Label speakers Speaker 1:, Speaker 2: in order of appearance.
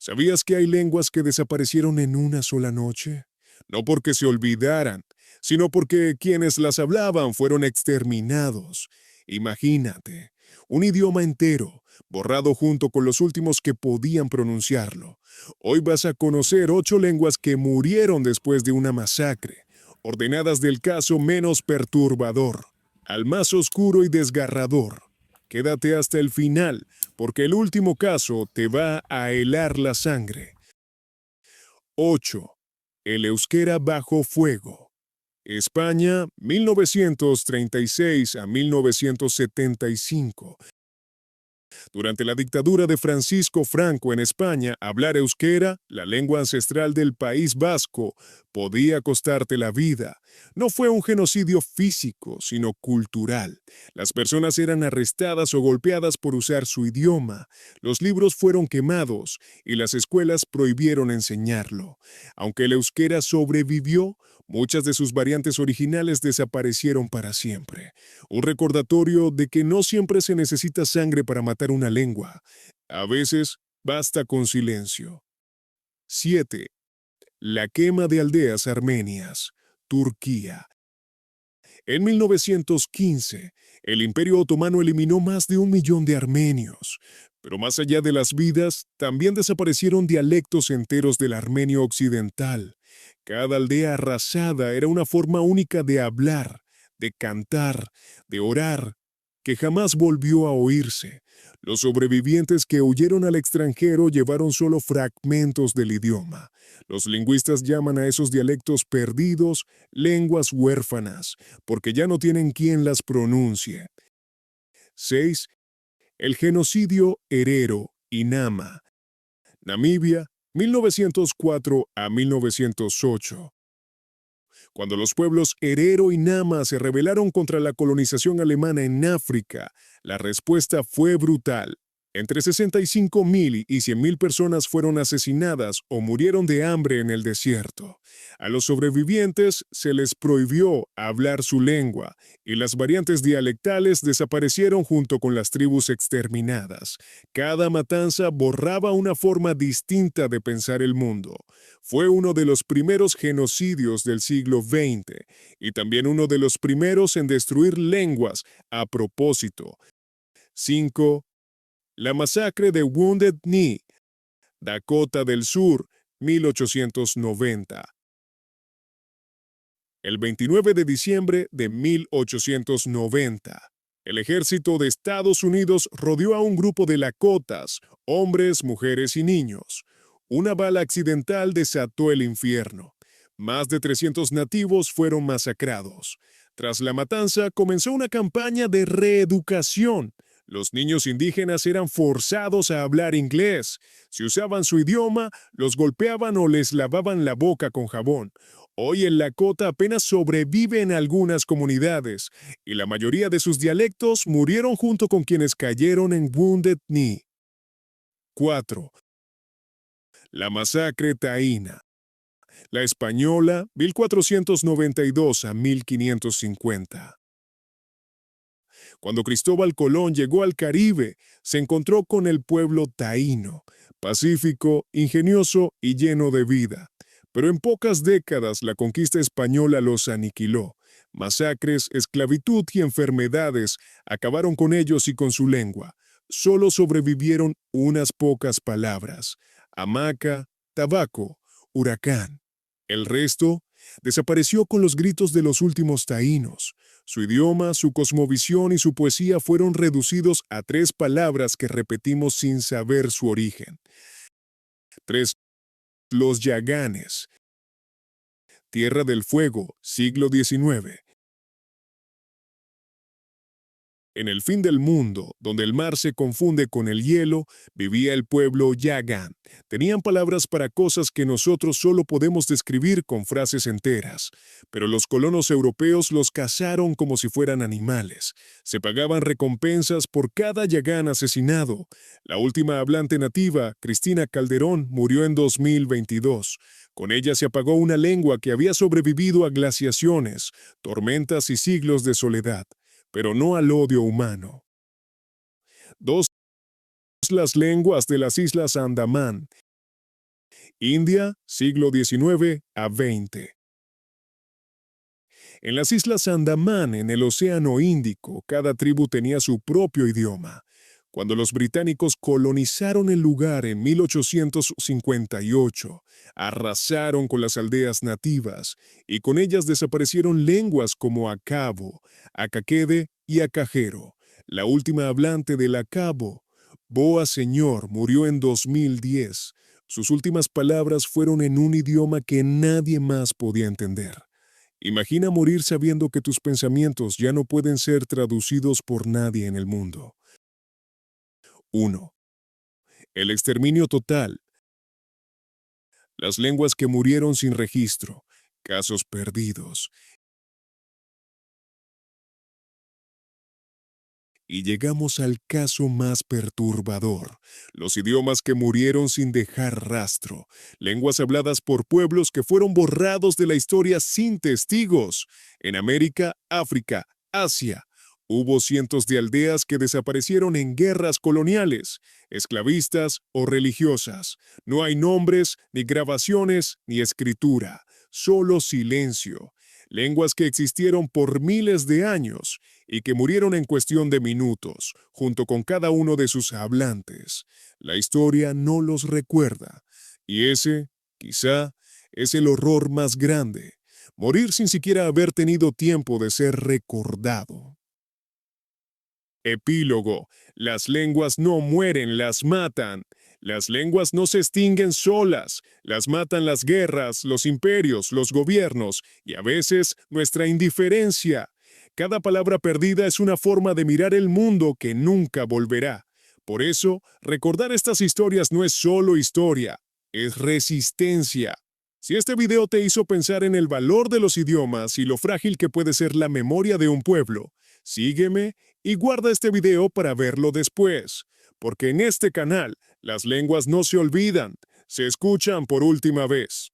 Speaker 1: ¿Sabías que hay lenguas que desaparecieron en una sola noche? No porque se olvidaran, sino porque quienes las hablaban fueron exterminados. Imagínate, un idioma entero, borrado junto con los últimos que podían pronunciarlo. Hoy vas a conocer 8 lenguas que murieron después de una masacre, ordenadas del caso menos perturbador al más oscuro y desgarrador. Quédate hasta el final, porque el último caso te va a helar la sangre. 8. El euskera bajo fuego. España, 1936 a 1975. Durante la dictadura de Francisco Franco en España, hablar euskera, la lengua ancestral del País Vasco, podía costarte la vida. No fue un genocidio físico, sino cultural. Las personas eran arrestadas o golpeadas por usar su idioma. Los libros fueron quemados y las escuelas prohibieron enseñarlo. Aunque el euskera sobrevivió, muchas de sus variantes originales desaparecieron para siempre. Un recordatorio de que no siempre se necesita sangre para matar una lengua. A veces basta con silencio. 7. La quema de aldeas armenias. Turquía. En 1915, el Imperio Otomano eliminó más de 1 millón de armenios. Pero más allá de las vidas, también desaparecieron dialectos enteros del armenio occidental. Cada aldea arrasada era una forma única de hablar, de cantar, de orar, que jamás volvió a oírse. Los sobrevivientes que huyeron al extranjero llevaron solo fragmentos del idioma. Los lingüistas llaman a esos dialectos perdidos lenguas huérfanas, porque ya no tienen quien las pronuncie. 6. El genocidio Herero y Nama. Namibia, 1904 a 1908. Cuando los pueblos Herero y Nama se rebelaron contra la colonización alemana en África, la respuesta fue brutal. Entre 65,000 y 100,000 personas fueron asesinadas o murieron de hambre en el desierto. A los sobrevivientes se les prohibió hablar su lengua y las variantes dialectales desaparecieron junto con las tribus exterminadas. Cada matanza borraba una forma distinta de pensar el mundo. Fue uno de los primeros genocidios del siglo XX y también uno de los primeros en destruir lenguas a propósito. 5. La masacre de Wounded Knee, Dakota del Sur, 1890. El 29 de diciembre de 1890, el ejército de Estados Unidos rodeó a un grupo de lakotas, hombres, mujeres y niños. Una bala accidental desató el infierno. Más de 300 nativos fueron masacrados. Tras la matanza comenzó una campaña de reeducación. Los niños indígenas eran forzados a hablar inglés. Si usaban su idioma, los golpeaban o les lavaban la boca con jabón. Hoy el lakota apenas sobrevive en algunas comunidades, y la mayoría de sus dialectos murieron junto con quienes cayeron en Wounded Knee. 4. La masacre taína. La española, 1492 a 1550. Cuando Cristóbal Colón llegó al Caribe, se encontró con el pueblo taíno, pacífico, ingenioso y lleno de vida. Pero en pocas décadas la conquista española los aniquiló. Masacres, esclavitud y enfermedades acabaron con ellos y con su lengua. Solo sobrevivieron unas pocas palabras: hamaca, tabaco, huracán. El resto desapareció con los gritos de los últimos taínos. Su idioma, su cosmovisión y su poesía fueron reducidos a 3 palabras que repetimos sin saber su origen. 3. Los Yaganes. Tierra del Fuego, siglo XIX. En el fin del mundo, donde el mar se confunde con el hielo, vivía el pueblo Yagán. Tenían palabras para cosas que nosotros solo podemos describir con frases enteras. Pero los colonos europeos los cazaron como si fueran animales. Se pagaban recompensas por cada Yagán asesinado. La última hablante nativa, Cristina Calderón, murió en 2022. Con ella se apagó una lengua que había sobrevivido a glaciaciones, tormentas y siglos de soledad, pero no al odio humano. 2. Las lenguas de las Islas Andamán. India, siglo XIX a XX. En las islas Andamán, en el Océano Índico, cada tribu tenía su propio idioma. Cuando los británicos colonizaron el lugar en 1858, arrasaron con las aldeas nativas y con ellas desaparecieron lenguas como acabo, acaquede y acajero. La última hablante del acabo, Boa Señor, murió en 2010. Sus últimas palabras fueron en un idioma que nadie más podía entender. Imagina morir sabiendo que tus pensamientos ya no pueden ser traducidos por nadie en el mundo. 1. El exterminio total. Las lenguas que murieron sin registro. Casos perdidos. Y llegamos al caso más perturbador. Los idiomas que murieron sin dejar rastro. Lenguas habladas por pueblos que fueron borrados de la historia sin testigos. En América, África, Asia. Hubo cientos de aldeas que desaparecieron en guerras coloniales, esclavistas o religiosas. No hay nombres, ni grabaciones, ni escritura. Solo silencio. Lenguas que existieron por miles de años y que murieron en cuestión de minutos, junto con cada uno de sus hablantes. La historia no los recuerda. Y ese, quizá, es el horror más grande. Morir sin siquiera haber tenido tiempo de ser recordado. Epílogo. Las lenguas no mueren, las matan. Las lenguas no se extinguen solas, las matan las guerras, los imperios, los gobiernos y a veces nuestra indiferencia. Cada palabra perdida es una forma de mirar el mundo que nunca volverá. Por eso, recordar estas historias no es solo historia, es resistencia. Si este video te hizo pensar en el valor de los idiomas y lo frágil que puede ser la memoria de un pueblo, sígueme y guarda este video para verlo después, porque en este canal las lenguas no se olvidan, se escuchan por última vez.